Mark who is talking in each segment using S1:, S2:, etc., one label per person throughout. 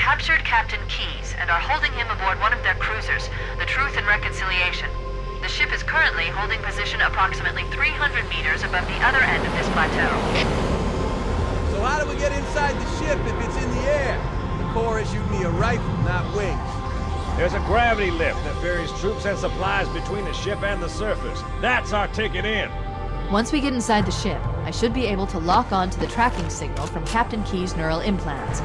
S1: captured Captain Keyes and are holding him aboard one of their cruisers, the Truth and Reconciliation. The ship is currently holding position approximately 300 meters above the other end of this plateau.
S2: So how do we get inside the ship if it's in the air? The Corps issued me a rifle, not wings.
S3: There's a gravity lift that ferries troops and supplies between the ship and the surface. That's our ticket in.
S4: Once we get inside the ship, I should be able to lock on to the tracking signal from Captain Keyes' neural implants.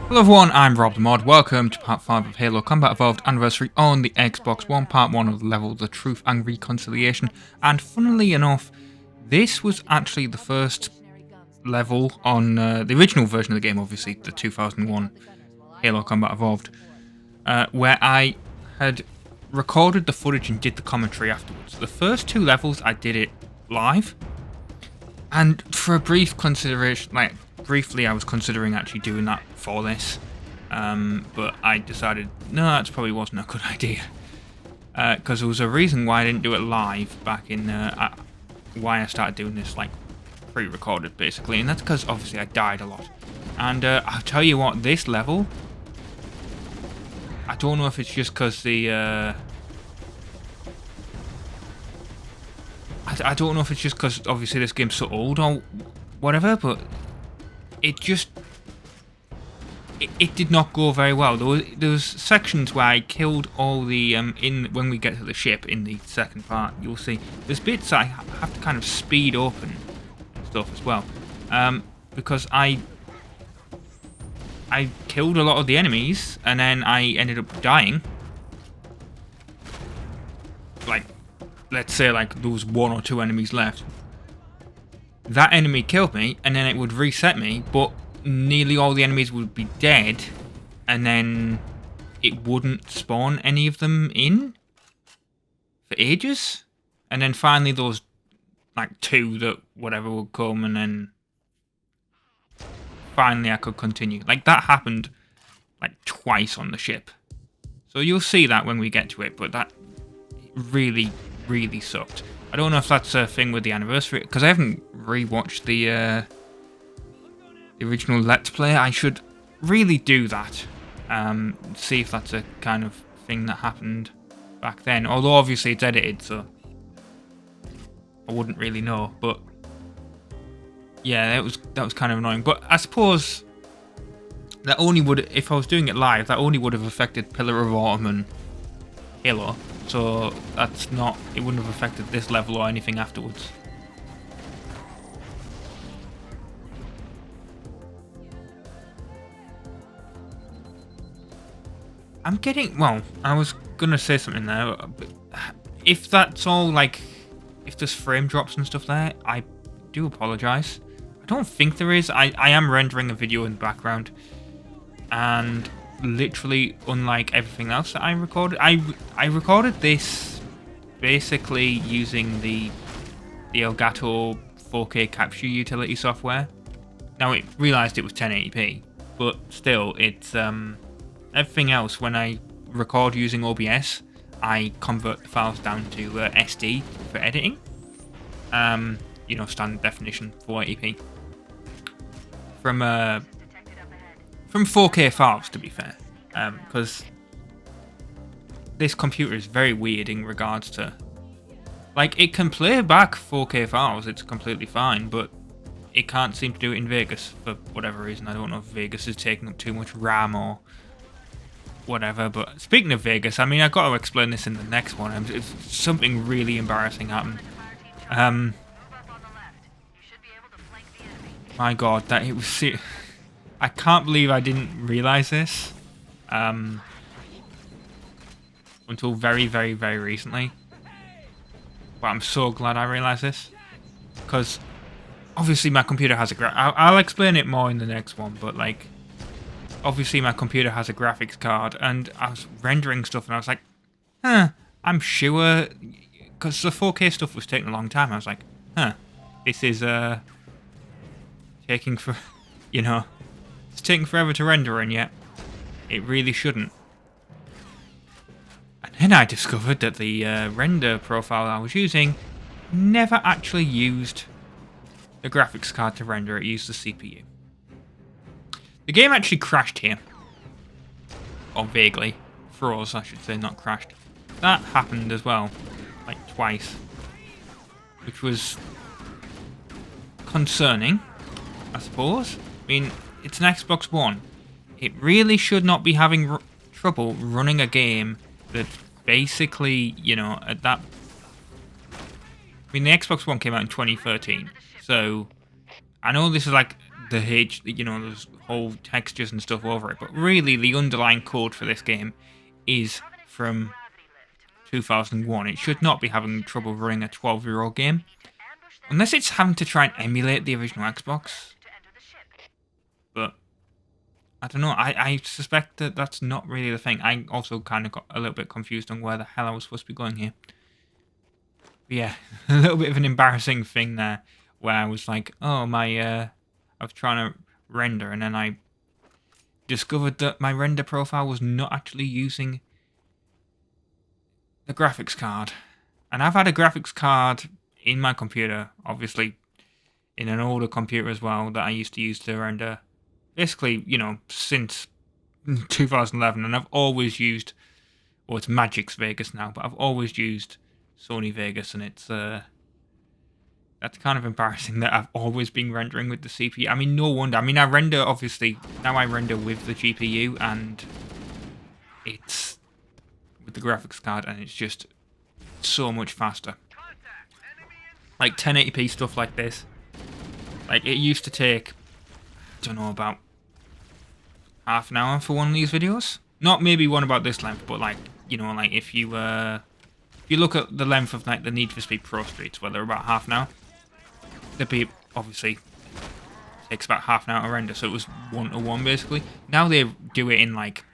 S5: Hello everyone, I'm RobtheMod. Welcome to part 5 of Halo Combat Evolved Anniversary on the Xbox One, part 1 of the level The Truth and Reconciliation. And funnily enough, this was actually the first level on the original version of the game, obviously, the 2001 Halo Combat Evolved, where I had recorded the footage and did the commentary afterwards. The first two levels I did it live, and for a brief consideration, briefly I was considering actually doing that for this, but I decided no, that probably wasn't a good idea, because there was a reason why I didn't do it live back in why I started doing this pre-recorded basically, and that's because obviously I died a lot. And I'll tell you what, this level, I don't know if it's just because the I don't know if it's just because obviously this game's so old or whatever, but it did not go very well. There was sections where I killed all the when we get to the ship in the second part, you'll see there's bits I have to kind of speed up and stuff as well, because I killed a lot of the enemies and then I ended up dying. Let's say there was one or two enemies left. That enemy killed me and then it would reset me, but nearly all the enemies would be dead and then it wouldn't spawn any of them in for ages. And then finally those two that whatever would come, and then finally I could continue. That happened twice on the ship. So you'll see that when we get to it, but that really sucked. I don't know if that's a thing with the anniversary, because I haven't rewatched the original Let's Play. I should really do that. See if that's a kind of thing that happened back then. Although obviously it's edited, so I wouldn't really know. But yeah, that was kind of annoying. But I suppose that only would, if I was doing it live, that only would have affected Pillar of Autumn and Halo. So that's not, it wouldn't have affected this level or anything afterwards. I'm getting, well, I was gonna say something there, but if that's all if there's frame drops and stuff there, I do apologise. I don't think there is. I am rendering a video in the background, and literally unlike everything else that I recorded, I recorded this basically using the Elgato 4K capture utility software. Now it realised it was 1080p, but still it's everything else. When I record using OBS, I convert the files down to SD for editing. Standard definition 480p from 4K files, to be fair, because this computer is very weird in regards to, it can play back 4K files, it's completely fine, but it can't seem to do it in Vegas for whatever reason. I don't know if Vegas is taking up too much RAM or whatever. But speaking of Vegas, I mean, I've got to explain this in the next one. Something really embarrassing happened. My God, that it was. I can't believe I didn't realize this until very, very, very recently. But I'm so glad I realized this, because obviously my computer has a I'll explain it more in the next one, but obviously my computer has a graphics card, and I was rendering stuff and I was like, I'm sure, because the 4K stuff was taking a long time, I was like, this is taking for, it's taking forever to render, and yet it really shouldn't. And then I discovered that the render profile I was using never actually used the graphics card to render, it used the CPU. The game actually crashed here. or vaguely froze, I should say, not crashed. That happened as well, like twice, which was concerning, I suppose. I mean, it's an Xbox One. It really should not be having trouble running a game that basically, you know, at that... I mean, the Xbox One came out in 2013, so I know this is like the you know, there's whole textures and stuff over it, but really the underlying code for this game is from 2001. It should not be having trouble running a 12-year-old game, unless it's having to try and emulate the original Xbox. But I don't know, I suspect that that's not really the thing. I also kind of got a little bit confused on where the hell I was supposed to be going here. But yeah, a little bit of an embarrassing thing there, where I was like, oh, I was trying to render, and then I discovered that my render profile was not actually using the graphics card. And I've had a graphics card in my computer, obviously in an older computer as well, that I used to use to render, basically, you know, since 2011, and I've always used, well, it's Magix Vegas now, but I've always used Sony Vegas, and it's that's kind of embarrassing that I've always been rendering with the CPU. I mean, no wonder. I mean, I render, obviously, now I render with the GPU, and it's with the graphics card, and it's just so much faster. Like 1080p stuff like this, like it used to take, I don't know, about half an hour for one of these videos. Not maybe one about this length, but like, you know, like if you look at the length of like the Need for Speed Pro Streets, where they're about half an hour, the beat obviously takes about half an hour to render, so it was 1:1 basically. Now they do it in like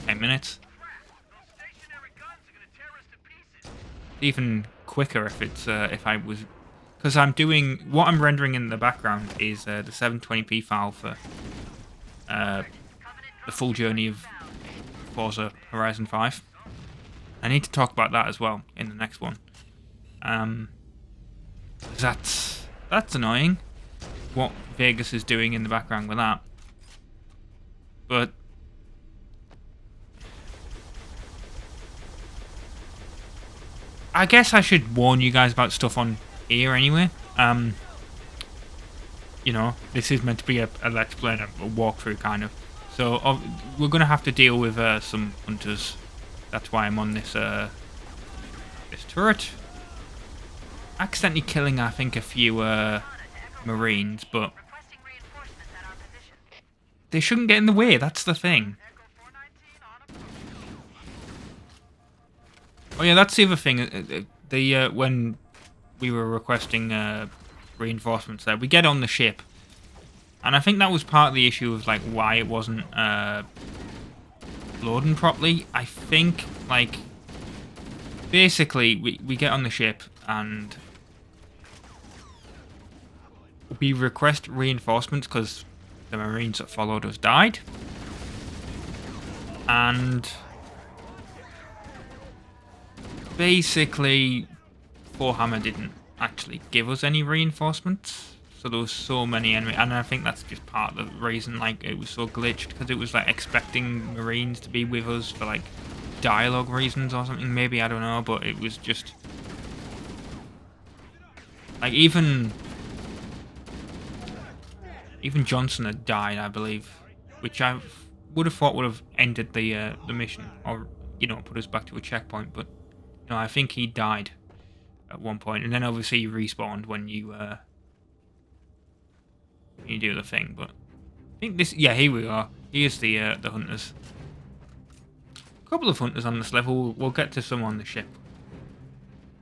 S5: 10 minutes. Even quicker if it's if I was, because I'm doing what I'm rendering in the background is the 720p file for the full journey of Forza Horizon 5. I need to talk about that as well in the next one. That's annoying, what Vegas is doing in the background with that. But I guess I should warn you guys about stuff on here anyway. You know, this is meant to be a let's play and a walkthrough kind of. So we're going to have to deal with some hunters. That's why I'm on this this turret. Accidentally killing, I think, a few Marines, but they shouldn't get in the way. That's the thing. Oh yeah, that's the other thing. When we were requesting reinforcements there, we get on the ship, and I think that was part of the issue of like why it wasn't loading properly. I think like basically we get on the ship and we request reinforcements because the Marines that followed us died, and basically Warhammer didn't actually give us any reinforcements, so there was so many enemies, and I think that's just part of the reason like it was so glitched, because it was like expecting Marines to be with us for like dialogue reasons or something, maybe, I don't know, but it was just like even Johnson had died, I believe, which I would have thought would have ended the mission, or you know, put us back to a checkpoint, but no, I think he died at one point, and then obviously you respawned when you do the thing. But I think this, yeah, here we are. Here's the hunters. A couple of hunters on this level. We'll get to some on the ship,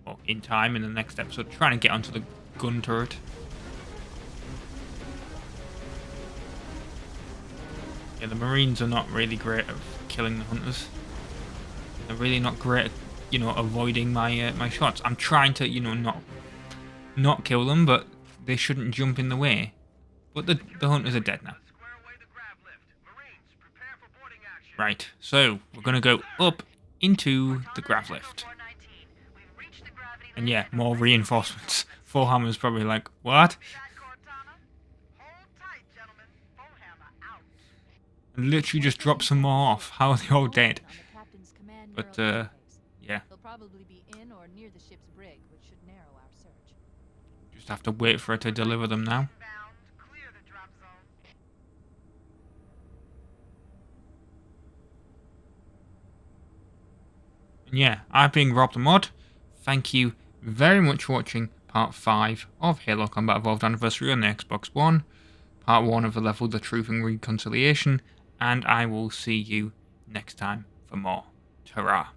S5: or in time in the next episode. Trying to get onto the gun turret. Yeah, the Marines are not really great at killing the hunters. They're really not great at, you know, avoiding my my shots. I'm trying to, you know, not kill them, but they shouldn't jump in the way. But the hunters are dead now. Right, so we're gonna go up into the grav lift. And yeah, more reinforcements. Warhammer's probably like, what? and literally just drop some more off. How are they all dead? But, yeah.
S4: They'll probably be in or near the ship's brig, which should narrow our search.
S5: Just have to wait for her to deliver them now. And yeah, I've been RobtheMod. Thank you very much for watching part 5 of Halo Combat Evolved Anniversary on the Xbox One. Part 1 of the level The Truth and Reconciliation. And I will see you next time for more. Ta-ra.